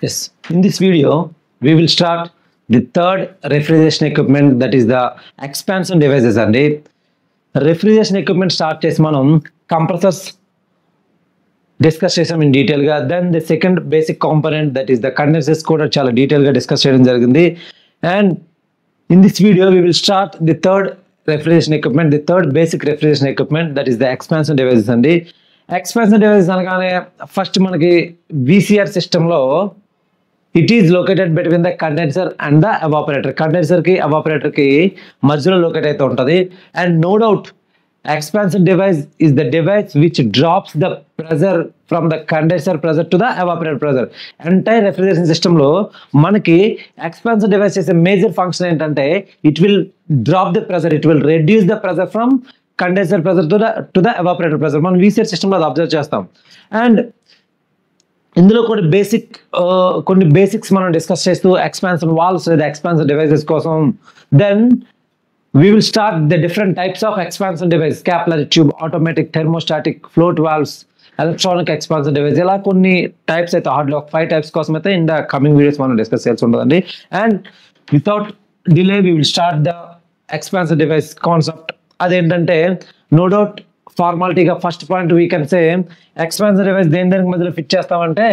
Yes, in this video, we will start the third refrigeration equipment, that is the expansion devices. And refrigeration equipment start chesi manam compressors discuss chesam in detail ga. Then the second basic component, that is the condensers, kuda chala detail ga discuss cheyadam jarigindi. And in this video, we will start the third refrigeration equipment, the third basic refrigeration equipment, that is the expansion devices. And expansion devices అనగానే first మనకి VCR system లో it is located between the condenser and the evaporator. Condenser ki evaporator ki మధ్యలో locate అయితే ఉంటది. And no doubt expansion device is the device which drops the pressure from the condenser pressure to the evaporator pressure. Entire refrigeration system లో మనకి expansion device చేసే major function ఏంటంటే it will drop the pressure, it will reduce the pressure from condenser pressure to the evaporator pressure. మనం VCR system లో observe చేస్తాం. And ఇందులో కొన్ని basics మనం డిస్కస్ చేస్తూ ఎక్స్పాన్షన్ వాల్వ్స్ లేదా ఎక్స్పాన్షన్ డివైసెస్ కోసం then we will start the different types of expansion device: capillary tube, automatic, thermostatic, float valves, electronic expansion device. ఇలా కొన్ని టైప్స్ అయితే హార్డ్లో 5 టైప్స్ కోసం అయితే ఇన్ ద కమింగ్ వీడియోస్ మనం డిస్కస్ చేయాల్సి ఉంటుందండి. And without delay we will start the expansion device concept. అదేంటంటే no doubt ఫార్మాలిటీగా first point we can say expansion device దేనికి మధ్యలో ఫిట్ చేస్తామంటే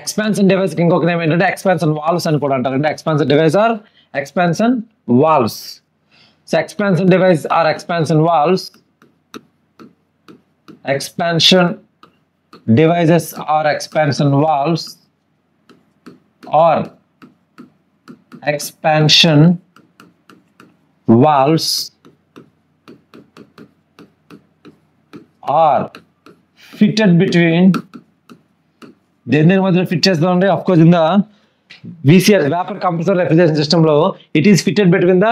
ఎక్స్పాన్షన్ డివైస్ ఇంకొక నేమ్ ఏంటంటే ఎక్స్పాన్షన్ వాల్వ్స్ అని కూడా అంటారు. అంటే expansion device or expansion valves. So expansion device or expansion valves, expansion devices or expansion valves or expansion valves are fitted between దేని మధ్యలో ఫిట్ చేస్తామంటే of course in the VCR vapour compressor refrigeration system లో it is fitted between the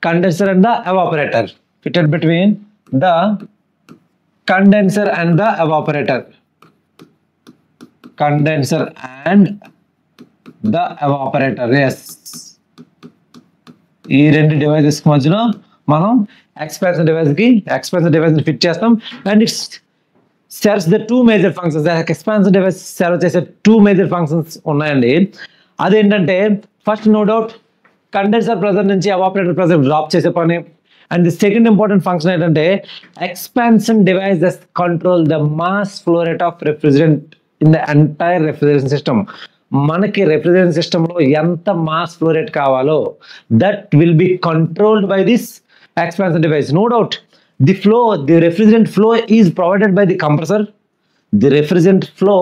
condenser and the evaporator. Fitted between the condenser and the evaporator. Condenser and the evaporator. Yes, ఈ రెండు devices మధ్యలో మనం expansion device fit చేస్తాం. And it's serves the two major functions. Expansion device serve చేసే two major functions ఉన్నాయండి. అదేంటంటే first no doubt condenser pressure నుంచి evaporator pressure drop చేసే పని. And the second important function ఏంటంటే expansion devices control the mass flow rate of refrigerant in the entire refrigeration system. మనకి refrigeration సిస్టంలో ఎంత mass flow rate కావాలో that will be controlled by this expansion device. No doubt the refrigerant flow is provided by the compressor. The refrigerant flow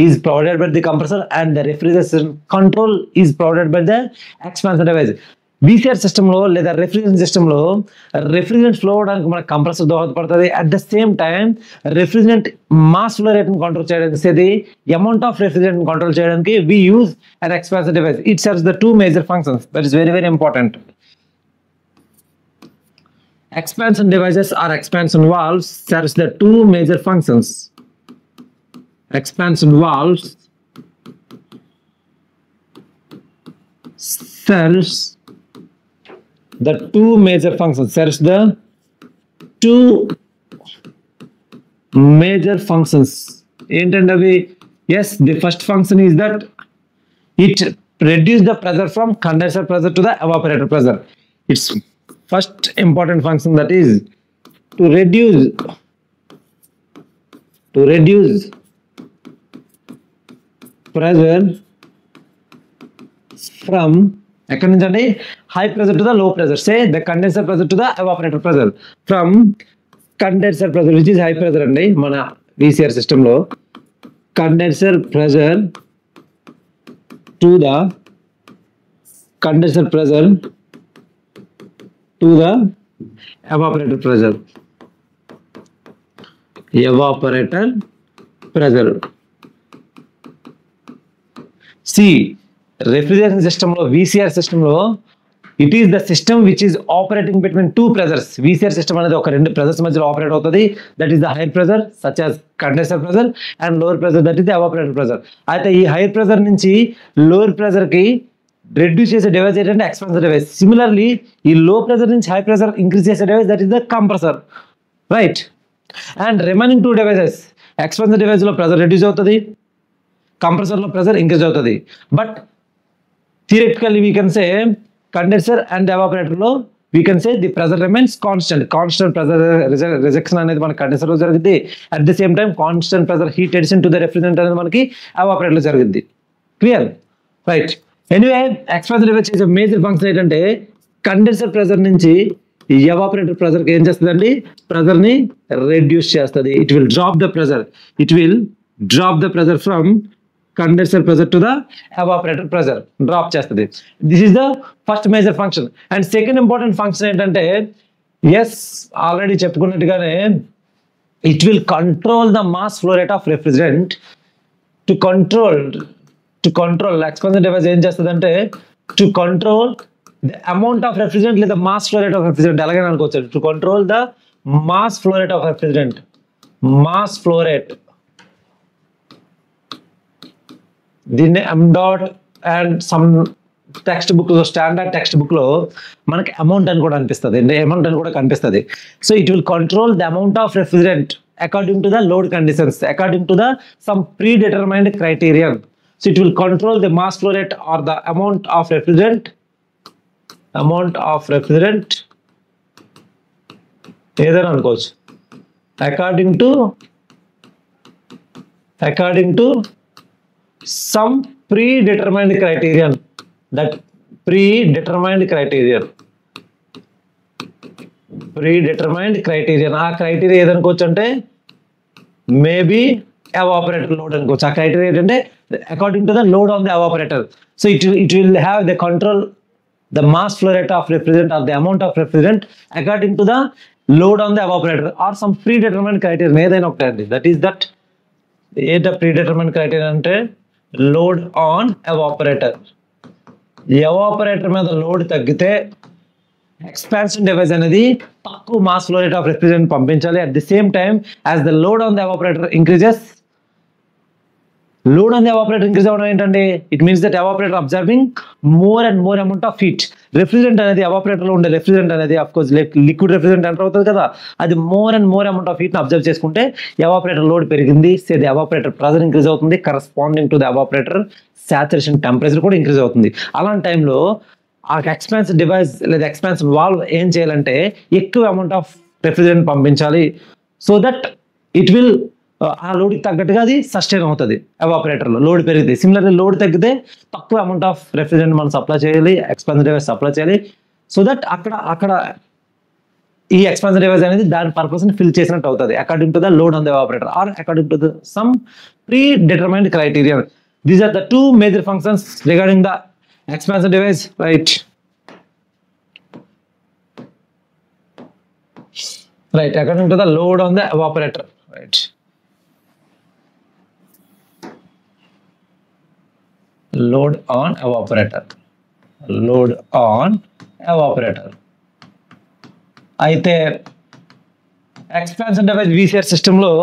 is provided by the compressor and the refrigeration control is provided by the expansion device. VCR system లో లేదా refrigerant system లో refrigerant flow అవడానికి మన compressor దోహదపడుతుంది. At the same time refrigerant mass flow rate ని control చేయడానికి, amount of refrigerant control చేయడానికి we use an expansion device. It serves the two major functions. That is very, very important. Expansion devices or expansion valves serves the two major functions. Expansion valves serves the two major functions. Serves the two major functions. ఏంటంటే yes, the first function is that it reduces the pressure from condenser pressure to the evaporator pressure. It's first important function, that is to reduce pressure from ఎక్కడి నుంచి అంటే high pressure to the low pressure. Say the condenser pressure to the evaporator pressure. From condenser pressure, which is high pressure అండి మన VCR system లో, condenser pressure to the condenser pressure to the evaporator pressure. See, refrigeration system లో VCR system లో it is the system which is operating between two pressures. VCR system అనేది ఒక రెండు pressures మధ్యలో operate అవుతుంది. That is the higher pressure such as condenser pressure and lower pressure, that is the evaporator pressure. అయితే ఈ hire pressure నుంచి lower pressure కి reduce చేసే డివైస్ ఏంటంటే ఎక్స్పాన్షన్ డివైస్. సిమిలర్లీ ఈ లో ప్రెజర్ నుంచి హై ప్రెజర్ ఇంక్రీజ్ చేసే device that is the compressor, right. And remaining two devices expansion device లో ప్రెజర్ రెడ్యూస్ అవుతుంది, కంప్రెసర్లో ప్రెజర్ ఇంక్రీజ్ అవుతుంది. But theoretically we can say condenser and ఎవాపరేటర్లో we can say the pressure remains constant pressure rejection అనేది మనకి కండెన్సర్లో జరుగుతుంది. At the same time constant pressure heat addition to the refrigerant అనేది మనకి ఎవాపరేటర్లో జరుగుతుంది. Clear, right. Anyway expansion device చేసే మేజర్ ఫంక్షన్ ఏంటంటే కండెన్సర్ ప్రెజర్ నుంచి ఎవాపరేటర్ ప్రెజర్కి ఏం చేస్తుందండి, ప్రెజర్ని రెడ్యూస్ చేస్తుంది. It will drop the pressure from condenser pressure to the evaporator pressure drop chestadi. This is the first major function. And second important function ఏంటంటే yes already చెప్పుకున్నట్టుగానే it will control the mass flow rate of refrigerant. to control expansion device ఏం చేస్తుందంటే to control the amount of refrigerant లేదా mass flow rate of refrigerant ఎలాగైనా అనుకోవచ్చు. to control the mass flow rate of refrigerant, mass flow rate, దీన్ని m dot and some text book లో, standard text book లో మనకి amount అని కూడా అనిపిస్తుంది, అమౌంట్ అని కూడా కనిపిస్తుంది. So it will control the amount of refrigerant according to the load conditions, according to the some predetermined criterion. So it will control the mass flow rate or the amount of refrigerant ఏదైనా అనుకోవచ్చు according to some predetermined criterion. That predetermined criterion ఆ criteria ఏదనుకోవచ్చు అంటే maybe evaporator load అనుకోవచ్చు. ఆ criteria ఏంటంటే according to the load on the evaporator. So it will have the control the mass flow rate of refrigerant or the amount of refrigerant according to the load on the evaporator or some predetermined criteria ఏదైనా ఒకటే అండి. That is that a predetermined criteria అంటే load on evaporator. Evaporator మీద load తగ్గితే expansion device అనేది తక్కువ mass flow rate of refrigerant పంపించాలి. At the same time as the load on the evaporator increases, load on the evaporator increase అవ్వడం ఏంటంటే it means that evaporator observing more and more amount of heat. Refrigerant అనేది ఎవాపరేటర్లో ఉండే refrigerant అనేది of course liquid refrigerant enter అవుతుంది కదా, అది more and more amount of హీట్ని అబ్జర్వ్ చేసుకుంటే ఎవాపరేటర్ లోడ్ పెరిగింది, so the evaporator pressure increase అవుతుంది, corresponding to the evaporator saturation temperature కూడా ఇంక్రీజ్ అవుతుంది. అలాంటి టైంలో ఆ ఎక్స్పాన్షన్ డివైస్ లేదా ఎక్స్పాన్షన్ వాల్వ్ ఏం చేయాలంటే ఎక్కువ అమౌంట్ ఆఫ్ రెఫ్రిజరెంట్ పంపించాలి. సో దట్ ఇట్ విల్ ఆ లోడ్కి తగ్గట్టుగా అది సస్టైన్ అవుతుంది. ఎవాపరేటర్లో లోడ్ పెరిగితే, సిమిలర్లీ లోడ్ తగ్గితే తక్కువ అమౌంట్ ఆఫ్ రెఫ్రిజరెంట్ మనం సప్లై చేయాలి, ఎక్స్పాన్షన్ డివైస్ సప్లై చేయాలి. సో దట్ అక్కడ ఈ ఎక్స్పాన్షన్ డివైస్ అనేది దాని పర్పస్ని ఫిల్ చేసినట్టు అవుతుంది according to the load on the evaporator or according to the some predetermined criterion. These are the two major functions regarding the expansion device, right? According to the load on the evaporator, right? Load on evaporator. అయితే expansion device VCR system లో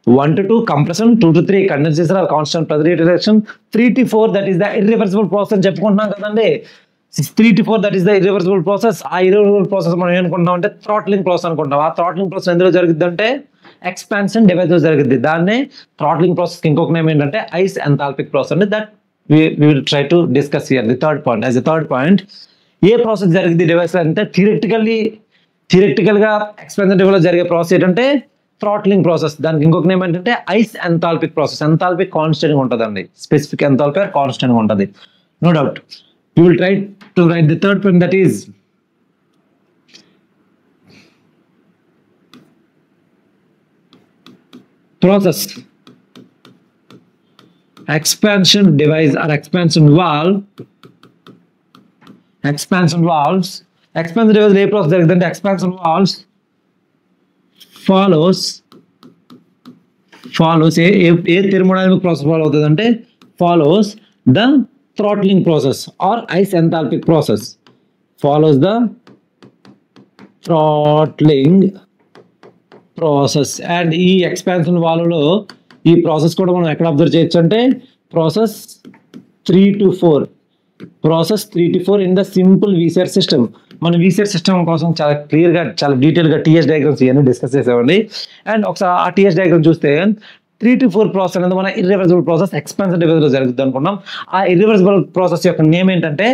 1 to 2 compression, 2 to 3 condensation or constant pressure reduction, 3 to 4 that is the irreversible process చెప్పుకుంటున్నాం కదండి. 3 to 4 that is the irreversible process. ఆ irreversible process మనం ఏమనుకుంటాం అంటే throttling process అనుకుంటాం. ఆ థ్రాట్లింగ్ ప్రాసెస్ ఎందులో జరుగుద్ది అంటే ఎక్స్పాన్షన్ డివైస్ లో జరుగుద్ది. దాన్నే థ్రాట్లింగ్ ప్రాసెస్ ఇంకొక నేమ్ ఏంటంటే ఐస్ ఎంథాల్పిక్ ప్రాసెస్ అండి. That we will try to discuss here. The third point, as a third point, A process జరిగింది డివైస్ అంటే థియరిటికల్ గా ఎక్స్పాన్షన్ డివైస్ లో జరిగే ప్రాసెస్ ఏంటంటే థ్రాట్లింగ్ ప్రాసెస్. దానికి ఇంకొక నేమ్ ఏంటంటే isenthalpic process. Enthalpic constant ఉంటుందండి, స్పెసిఫిక్ ఎంథాల్పీ కాన్స్టెంట్ ఉంటుంది, no doubt. You will try to write the third point, that is process expansion device or expansion valves. Expansion device ఏ process జరుగుతుందంటే expansion valves follows ఏ thermodynamic process follow అవుతుంది అంటే follows the throttling process or ice enthalpic process. Follows the throttling process. And ఈ expansion valve లో ఈ process కూడా మనం ఎక్కడ అబ్జర్వ్ చేయొచ్చు అంటే process 3 to 4 in the simple VCR system. మన VCR సిస్టమ్ కోసం చాలా క్లియర్గా చాలా డీటెయిల్గా TS డయాగ్రామ్స్ ఇవన్నీ డిస్కస్ చేసామండి. అండ్ ఒకసారి ఆ TS డయాగ్రామ్ చూస్తే 3 to 4 ప్రాసెస్ అనేది మన ఇర్రివర్సిబుల్ ప్రాసెస్ ఎక్స్పాన్షన్ డివైస్ లో జరుగుతుంది అనుకున్నాం. ఆ ఇర్రివర్సిబుల్ ప్రాసెస్ యొక్క నేమ్ ఏంటంటే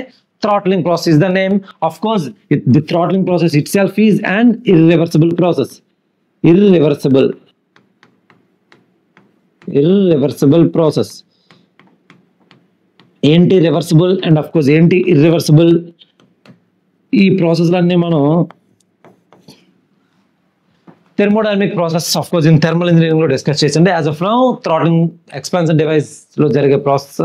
throttling process is the name. Of course, the throttling process itself is an irreversible process. Irreversible process. ఏంటి రివర్సిబుల్ అండ్ ఆఫ్ కోర్స్ ఏంటి ఇర్రివర్సిబుల్, ఈ ప్రాసెస్లన్నీ మనం thermodynamic process of course in thermal engineering లో discuss చేసింది. As of now throttling expansion device లో జరిగే process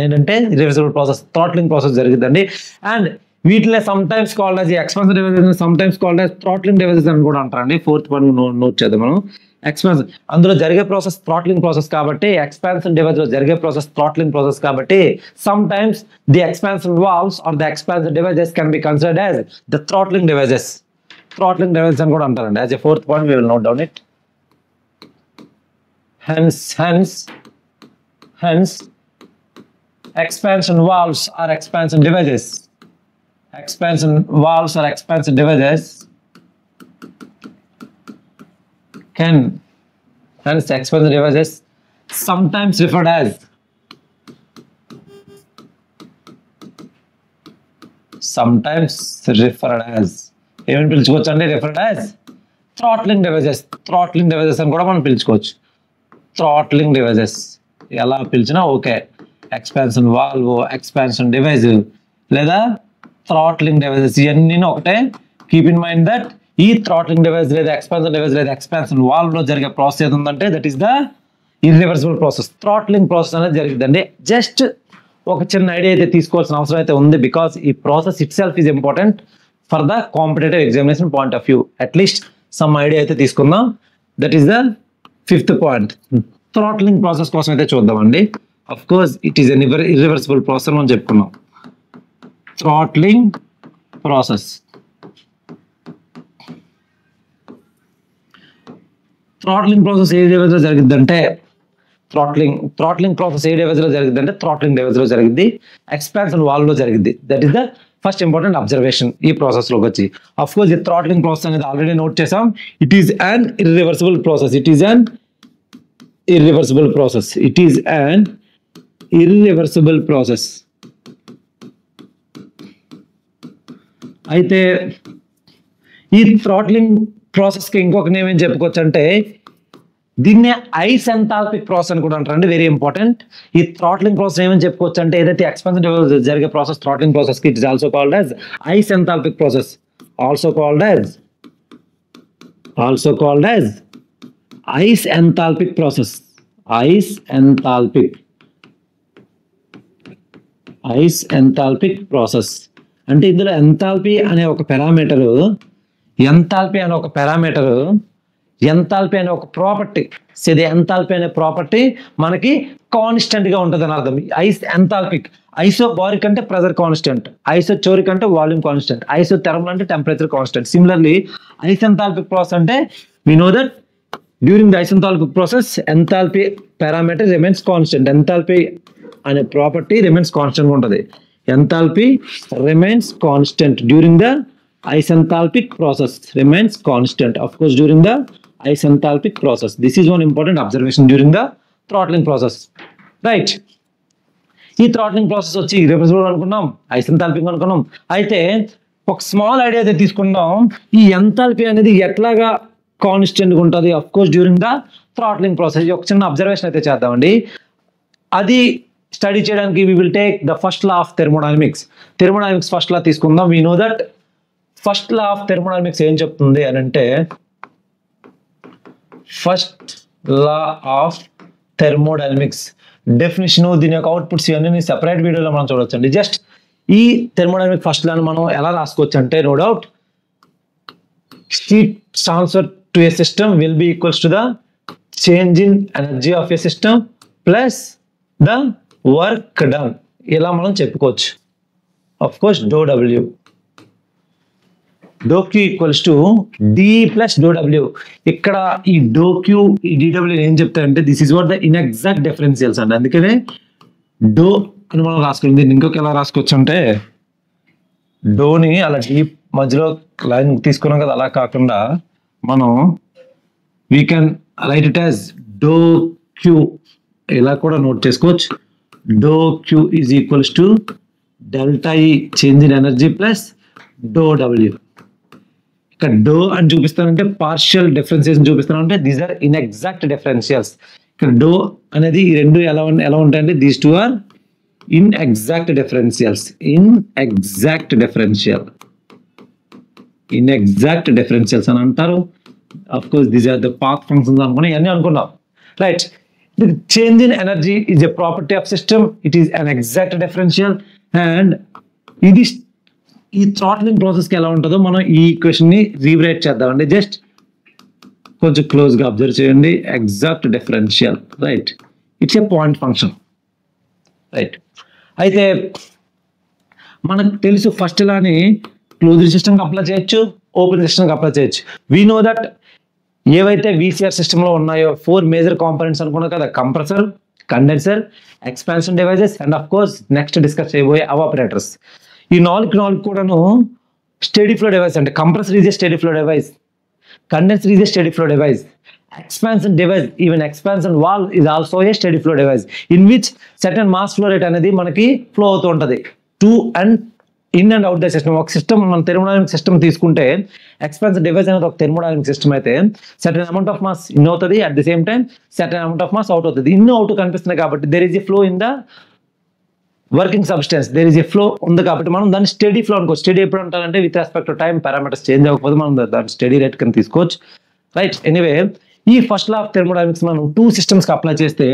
ఏంటంటే irreversible process, throttling process జరుగుతుందండి. అండ్ వీటిలో some times called as expansion devices, some times called as throttling devices అని కూడా అంటారండి. 4th వన్ నోట్ చేద్దాం మనం. ఎక్స్పాన్షన్ అందులో జరిగే ప్రాసెస్ థ్రాట్లింగ్ ప్రాసెస్ కాబట్టి, ఎక్స్పాన్షన్ డివైస్ లో జరిగే ప్రాసెస్ థ్రాట్లింగ్ ప్రాసెస్ కాబట్టి, sometimes the expansion valves or the expansion devices can be considered as the throttling devices. throttling devices అని కూడా అంటారండి. as a 4th point we will note down it. hence expansion valves or expansion devices can hence expansion devices sometimes referred as ఏమని పిలుచుకోవచ్చు అంటే referred as throttling devices. Throttling devices అని కూడా మనం పిలుచుకోవచ్చు. Throttling devices ఎలా పిలిచినా okay. Expansion valve, expansion device లేదా throttling devices ఇవన్నీ ఒకటే. కీప్ ఇన్ మైండ్ దట్ ఈ థ్రాట్లింగ్ డివైస్ లేదా ఎక్స్పాన్షన్ డివైస్ లేదా ఎక్స్పాన్షన్ వాల్వ్ లో జరిగే ప్రాసెస్ ఏది ఉందంటే that is the irreversible process. Throttling process అనేది జరిగిందండి. జస్ట్ ఒక చిన్న ఐడియా అయితే తీసుకోవాల్సిన అవసరం అయితే ఉంది, బికాస్ ఈ process itself is important for the competitive examination point of view. At least some idea అయితే తీసుకుందాం. That is the 5th point. Throttling process కోసం అయితే చూద్దామండి. Of course it is an irreversible process మనం చెప్పుకున్నాం. థ్రాట్లింగ్ ప్రాసెస్ ఏ device లో జరిగిద్దంటే థ్రాట్లింగ్ ప్రాసెస్ ఏ డివైస్ లో జరిగిద్దంటే థ్రాట్లింగ్ డివైస్ లో జరిగింది, ఎక్స్పాన్షన్ వాల్వ్ లో జరిగింది. That is the first important observation ఈ ప్రాసెస్ లోకి వచ్చి. అఫ్ కోర్స్ ఈ థ్రాట్లింగ్ ప్రాసెస్ అనేది ఆల్రెడీ నోట్ చేసాం. It is an irreversible process. అయితే ఈ థ్రాట్లింగ్ ప్రాసెస్ కి ఇంకొక నేమ్ ఏం చెప్పుకోవచ్చు అంటే దీన్ని ఐస్ ఎంథాల్పిక్ ప్రాసెస్ అని కూడా అంటారండి. Very important. ఈ థ్రాట్లింగ్ ప్రాసెస్ ఏమని చెప్పుకోవచ్చు అంటే ఏదైతే ఎక్స్పాన్షన్ జరిగే ప్రాసెస్ థ్రాట్లింగ్ ప్రాసెస్ కి it is also called as isenthalpic process. Also called as isenthalpic process. Isenthalpic process అంటే ఇందులో ఎంథాల్పీ అనే ఒక పారామీటర్, ఎంథాల్పీ అనే ఒక ప్రాపర్టీ, ఎంథాల్పీ అనే ప్రాపర్టీ మనకి కాన్స్టెంట్ గా ఉంటుంది అని అర్థం. ఐస్ ఎంథాల్పిక్, ఐసోబారిక్ అంటే ప్రెజర్ కాన్స్టెంట్, ఐసోచోరిక్ అంటే వాల్యూమ్ కాన్స్టెంట్, ఐసోథెర్మల్ అంటే temperature constant. Similarly ice ఎంథాల్పిక్ process అంటే we know that during the isenthalpic process enthalpy parameter remains constant. Enthalpy అనే ప్రాపర్టీ remains constant ఉంటుంది. Enthalpy remains constant during the isenthalpic process. Remains constant, of course, during the isenthalpic process. This is one important observation during the throttling process, right? ఈ throttling process వచ్చి irreversible అనుకున్నాం, ఐసెంథాల్పిక్ అనుకున్నాం. అయితే ఒక small idea అయితే తీసుకుందాం. ఈ ఎంథాల్పీ అనేది ఎట్లాగా కాన్స్టెంట్ గా ఉంటుంది? Of course during the throttling process. ఒక చిన్న అబ్జర్వేషన్ అయితే చేద్దామండి. అది స్టడీ చేయడానికి we will take the first law of thermodynamics. Thermodynamics first law తీసుకుందాం. we know that first law of thermodynamics ఏం చెప్తుంది అని అంటే, first law of thermodynamics definition, దీని యొక్క అవుట్పుట్స్ ఇవన్నీ సెపరేట్ వీడియోలో మనం చూడొచ్చు అండి. జస్ట్ ఈ థెర్మోడైనమిక్ ఫస్ట్ లాని మనం ఎలా రాసుకోవచ్చు అంటే, no doubt heat transfer to a system will be equals to the change in energy of a system plus the work done. ఇలా మనం చెప్పుకోవచ్చు. Of course do W, do Q equals to D plus do W. ఇక్కడ ఈ do Q ఈ D W ఏం చెప్తారంటే this is what the inexact differentials అండి. అందుకనే డో అని మనం రాసుకుంది. దీన్ని ఇంకొక ఎలా రాసుకోవచ్చు అంటే, డోని అలా డీప్ మధ్యలో లైన్ తీసుకున్నాం కదా, అలా కాకుండా మనం we can write it as do Q ఇలా కూడా నోట్ చేసుకోవచ్చు. Do Q is equals to delta E change in energy plus do W. ఇక్కడ డో అని చూపిస్తానంటే పార్షియల్ డిఫరెన్షియేషన్ చూపిస్తానంటే దీస్ ఆర్ ఇన్ఎగ్జాక్ట్ డిఫరెన్షియల్స్. ఇక్కడ డో అనేది ఈ రెండు ఎలా ఉంటాయంటే these two are inexact differentials. Inexact differentials అని అంటారు. Of course these are the path functions అనుకుని ఇవన్నీ అనుకున్నాం, right. The change in energy is a property of system. It is an exact differential, and ఇది ఈ థ్రాట్లింగ్ ప్రాసెస్కి ఎలా ఉంటుందో మనం ఈ ఈక్వేషన్ని రీరైట్ చేద్దామండి. జస్ట్ కొంచెం క్లోజ్గా అబ్జర్వ్ చేయండి. Exact differential, right. It's a point function, right. అయితే మనకు తెలుసు ఫస్ట్ ఇలాని క్లోజ్డ్ సిస్టమ్కి అప్లై చేయొచ్చు, ఓపెన్ సిస్టమ్కి అప్లై చేయొచ్చు. వీ నో దట్ ఏవైతే వీసీఆర్ సిస్టంలో ఉన్నాయో 4 మేజర్ కాంపోనెంట్స్ అనుకున్నాం కదా, compressor, condenser, expansion devices and of course next discuss చేయబోయే ఎవాపరేటర్స్. ఈ నాలుగు కూడాను స్టడీ ఫ్లో డివైస్. అంటే compressor is a steady flow device, condenser is a steady flow device, expansion device, even expansion valve is also a steady flow device in which certain mass flow rate అనేది మనకి flow అవుతూ ఉంటుంది to and in and out the system. ఒక system మన thermodynamic system తీసుకుంటే expansion device అనేది ఒక thermodynamic system అయితే certain amount of mass in అవుతుంది, at the same time certain amount of mass out అవుతుంది. ఇన్ అవుట్ కనిపిస్తుంది కాబట్టి there is a flow in the working substance, there is a flow ఉంది కాబట్టి మనం దాన్ని స్టడీ ఫ్లో అనుకోవచ్చు. స్టడీ ఎప్పుడు ఉంటారంటే with respect to time parameters change అవ్వకపోతే మనం దాన్ని స్టడీ రేట్ కింద తీసుకోవచ్చు, రైట్. ఎనీవే ఈ ఫస్ట్ లా ఆఫ్ థెర్మోడైనమిక్స్ మనం 2 సిస్టమ్స్కి అప్లై చేస్తే,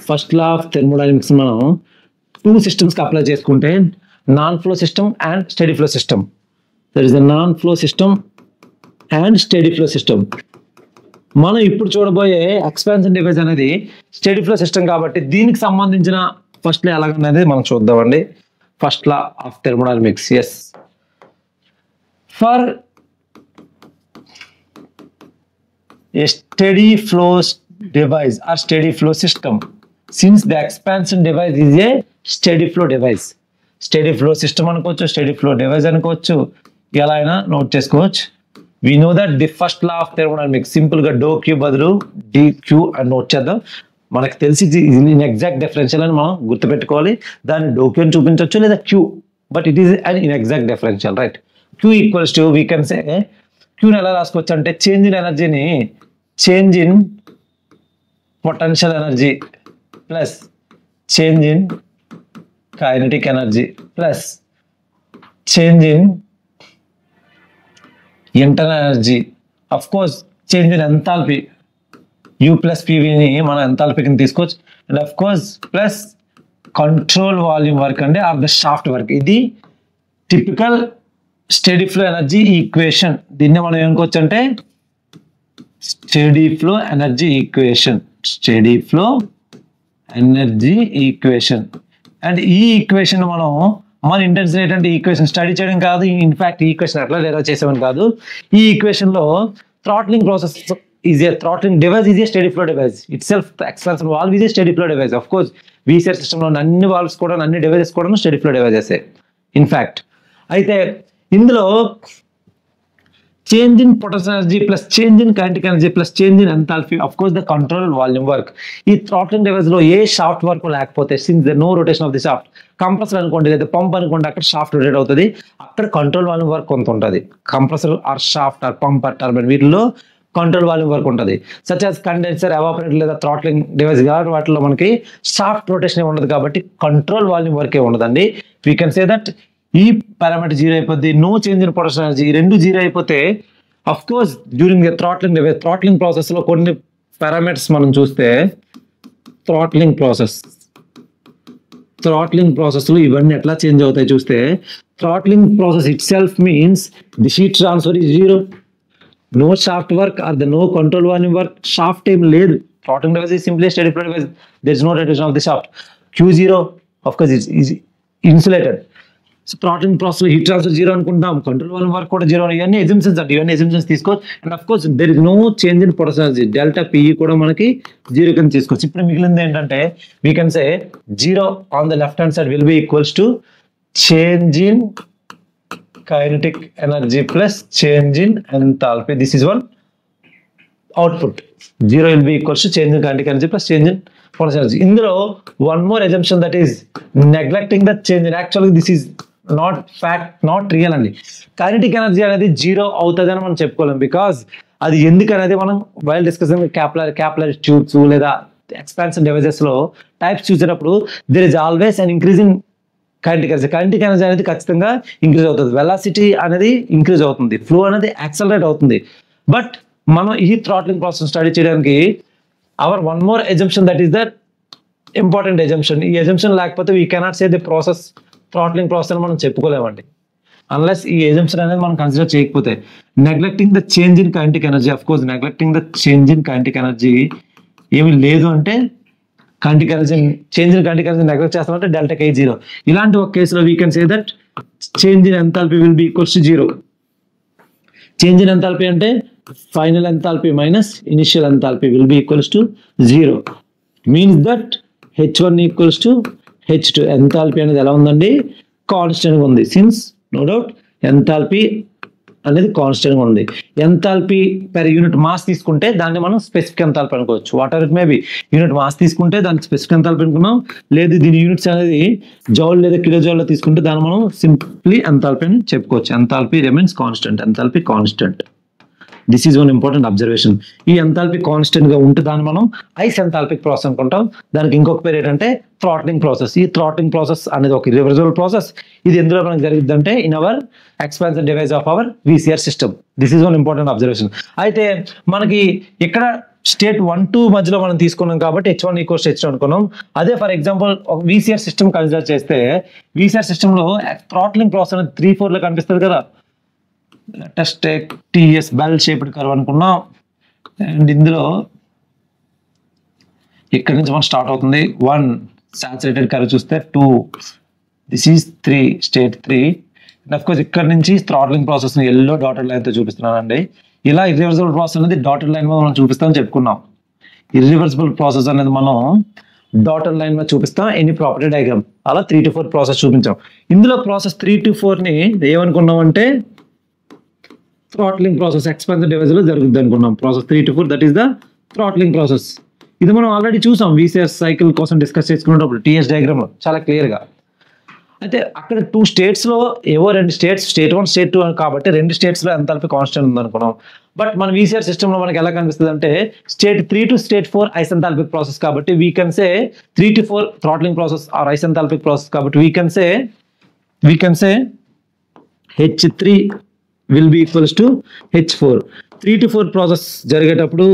ఫస్ట్ లా ఆఫ్ థెర్మోడైనమిక్స్ మనం 2 సిస్టమ్స్కి అప్లై చేసుకుంటే non flow system and steady flow system. There is the non flow system and steady flow system. మనం ఇప్పుడు చూడబోయే ఎక్స్పాన్షన్ డివైస్ అనేది స్టడీ ఫ్లో సిస్టమ్ కాబట్టి దీనికి సంబంధించిన ఫస్ట్ లా ఎలాగనేది మనం చూద్దామండి. First law of thermodynamics. Yes, for a steady flow device or steady flow system, since the expansion device is a steady flow device, steady flow system అనుకోవచ్చు, steady flow device అనుకోవచ్చు, ఎలా అయినా note చేసుకోవచ్చు. we know that the first law of thermodynamics simple గా do queue బదులు dq అని note చేద్దాం. మనకు తెలిసి ఇన్ఎగ్జాక్ట్ డిఫరెన్షియల్ అని మనం గుర్తుపెట్టుకోవాలి. దాన్ని డో క్యూ అని చూపించవచ్చు లేదా Q, but it is an inexact differential, right. Q equals to we can say, క్యూని ఎలా రాసుకోవచ్చు అంటే చేంజ్ ఇన్ ఎనర్జీని change in potential energy plus change in kinetic energy plus change in internal energy. Of course change in enthalpy U plus పీవీని మనం enthalpy కింద తీసుకోవచ్చు. And of course plus control volume work అంటే or the shaft work. ఇది typical steady flow energy equation. దీన్ని మనం ఏమనుకోవచ్చు అంటే study flow energy equation, study flow energy equation. And ఈ ఈక్వేషన్ మనం మన ఇంటెన్షన్ ఏంటంటే ఈక్వేషన్ స్టడీ చేయడం కాదు, ఇన్ఫాక్ట్ ఈ ఈక్వేషన్ ఎట్లా డెరైవ్ చేసామని కాదు. ఈ ఈక్వేషన్లో throttling process is a throttling device is a steady flow device itself. Expansion valve is a steady flow device. Of course VCR సిస్టంలో అన్ని వాల్వ్స్ కూడా అన్ని డివైజెస్ కూడా స్టడీ ఫ్లో డివైజెస్ ఇన్ఫాక్ట్. అయితే ఇందులో change in potential energy plus change in kinetic energy plus change in enthalpy, of course the control volume work. ఈ throttling device లో ఏ షాఫ్ట్ వర్క్ లేకపోతే since the no rotation of the shaft, compressor అనుకోండి లేదా pump అనుకోండి, అక్కడ shaft rotate అవుతుంది, అక్కడ కంట్రోల్ వాల్యూమ్ వర్క్ కొంత ఉంటుంది. Compressor or shaft or pump or turbine వీటిలో కంట్రోల్ వాల్యూమ్ వర్క్ ఉంటుంది. సచ్ యాజ్ కండెన్సర్, ఎవాపరేటర్ లేదా థ్రాట్లింగ్ డివైస్ కాబట్టి వాటిలో మనకి షాఫ్ట్ రొటేషన్ ఉండదు కాబట్టి కంట్రోల్ వాల్యూమ్ వర్కే ఉండదండి. వీ కెన్ సే దట్ ఈ పారామీటర్ 0 అయిపోద్ది, no change in potential energy, ఈ రెండు 0 అయిపోతే of course during the throttling ప్రాసెస్లో కొన్ని పారామీటర్స్ మనం చూస్తే థ్రాట్లింగ్ ప్రాసెస్లో ఇవన్నీ ఎట్లా చేంజ్ అవుతాయి చూస్తే, throttling process itself means the heat transfer is 0, no shaft work or the no control volume work, shaft ఏం లేదు. Throttling device is simply steady flow device, there is no rotation of the shaft. Q0 of course is insulated. So throttling process heat transfer 0 అనుకుంటాం, control volume work కూడా 0. ఇవన్నీ exemptions అంటే ఇవన్నీ assumptions తీసుకోవచ్చు. And of course there is no change in potential energy, delta PE కూడా మనకి 0 కింద తీసుకోవచ్చు. ఇప్పుడు మిగిలింది ఏంటంటే we can say 0 on the left hand side will be equals to change in kinetic energy plus change in enthalpy. This is one. Output. 0 will be equals to change in kinetic energy plus change in potential energy. ఇందులో one more assumption, that is neglecting the change in. Actually this is not fact, not real అండి. Kinetic energy అనేది 0 అవుతుంది అని మనం చెప్పుకోలేం, because అది ఎందుకనేది మనం while discussing capillary tubes లేదా ఎక్స్పాన్షన్ డివైజెస్ లో టైప్స్ చూసేటప్పుడు there is always an increase in kinetic energy. Kinetic energy అనేది ఖచ్చితంగా ఇంక్రీజ్ అవుతుంది, వెలాసిటీ అనేది ఇంక్రీజ్ అవుతుంది, ఫ్లో అనేది యాక్సలరేట్ అవుతుంది. బట్ మనం ఈ థ్రాట్లింగ్ ప్రాసెస్ స్టడీ చేయడానికి our one more assumption, that is the important assumption. ఈ ఎజంప్షన్ లేకపోతే we cannot say the process throttling process అని మనం చెప్పుకోలేమండి, అన్లెస్ ఈ ఎజంప్షన్ అనేది మనం కన్సిడర్ చేయకపోతే. Neglecting the change in kinetic energy, of course neglecting the change in kinetic energy ఏమి లేదు అంటే kinetic energy change in kinetic energy neglect చేస్తామంటే డెల్టా K 0. ఇలాంటి ఒక కేసులో we can say that change in enthalpy will be equals to 0. Change in enthalpy అంటే final enthalpy minus initial enthalpy will be equals to 0. Means that H1 equals to H2. Enthalpy అనేది ఎలా ఉందండి, కాన్స్టెంట్గా ఉంది. Since no doubt enthalpy అనేది కాన్స్టెంట్గా ఉంది. Enthalpy per unit mass తీసుకుంటే దాన్ని మనం స్పెసిఫిక్ ఎంథాల్పీ అనుకోవచ్చు. What ever it may be, unit mass తీసుకుంటే దాన్ని స్పెసిఫిక్ ఎంథాల్పీ అనుకున్నాం, లేదు దీని యూనిట్స్ అనేది జౌల్ లేదా కిలో జౌల్లో తీసుకుంటే దాన్ని మనం సింప్లీ ఎంథాల్పీ అని చెప్పుకోవచ్చు. Enthalpy remains constant, enthalpy constant. This is one important observation. ఈ ఎంథాల్పీ కాన్స్టెంట్ గా ఉంటే దాన్ని మనం ఐస్ ఎంథాల్పిక్ ప్రాసెస్ అనుకుంటాం. దానికి ఇంకొక పేరు ఏంటంటే థ్రాట్లింగ్ ప్రాసెస్. ఈ థ్రాట్లింగ్ ప్రాసెస్ అనేది ఒక ఇర్రివర్సిబుల్ ప్రాసెస్. ఇది ఎందులో మనకు జరిగింది అంటే in our expansion device of our VCR system. This is one important observation. అయితే మనకి ఇక్కడ స్టేట్ 1, 2 మధ్యలో మనం తీసుకున్నాం కాబట్టి H1 ఈక్వల్స్ H2 అనుకున్నాం. అదే ఫర్ ఎగ్జాంపుల్ ఒక VCR సిస్టమ్ కన్సిడర్ చేస్తే VCR సిస్టమ్ లో థ్రాట్లింగ్ ప్రాసెస్ అనేది 3, 4 లో కనిపిస్తుంది కదా. Let us take TS bell shaped curve అనుకున్నాం. అండ్ ఇందులో ఇక్కడ నుంచి మనం స్టార్ట్ అవుతుంది 1 సాచురేటెడ్ కర్వ్ చూస్తే 2, this is 3 state 3. And of course ఇక్కడ నుంచి థ్రాట్లింగ్ ప్రాసెస్ ని ఎల్లో డాటెడ్ లైన్ తో చూపిస్తున్నానండి. ఇలా ఇర్రివర్సిబుల్ ప్రాసెస్ అనేది డాటెడ్ లైన్ మీద మనం చూపిస్తామని చెప్పుకున్నాం. ఇర్రివర్సిబుల్ ప్రాసెస్ అనేది మనం డాటెడ్ లైన్ మీద చూపిస్తాం ఎనీ ప్రాపర్టీ డయాగ్రామ్. అలా 3 to 4 ప్రాసెస్ చూపించాం. ఇందులో ప్రాసెస్ 3 to 4 ని ఏమనుకున్నాం అంటే థ్రాట్లింగ్ ప్రాసెస్ ఎక్స్పాన్షన్ డివైస్ లో జరుగుతుంది అనుకున్నాం. Process 3 to 4 that is the throttling process. ఇది మనం ఆల్రెడీ చూసాం VCR సైకిల్ కోసం డిస్కస్ చేసుకునేటప్పుడు TS డయాగ్రామ్ లో చాలా క్లియర్ గా. అయితే అక్కడ 2 స్టేట్స్ లో ఏవో 2 స్టేట్స్, స్టేట్ 1 స్టేట్ 2 కాబట్టి 2 స్టేట్స్ లో ఎంథాల్పీ కాన్స్టెంట్ ఉంది అనుకున్నాం. బట్ మన VCR సిస్టమ్ లో మనకి ఎలా కనిపిస్తుంది అంటే state 3 to state 4 isenthalpic process కాబట్టి we can say 3 to 4 throttling process or isenthalpic process కాబట్టి we can say H3 will be equals to H4. 3 to 4 process జరిగేటప్పుడు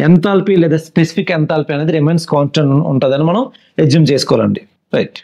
ఎంథాల్పీ లేదా స్పెసిఫిక్ ఎంథాల్పీ అనేది రిమైన్స్ కాన్స్టెంట్ ఉంటుందని మనం ఎజ్యూమ్ చేసుకోవాలండి. Right.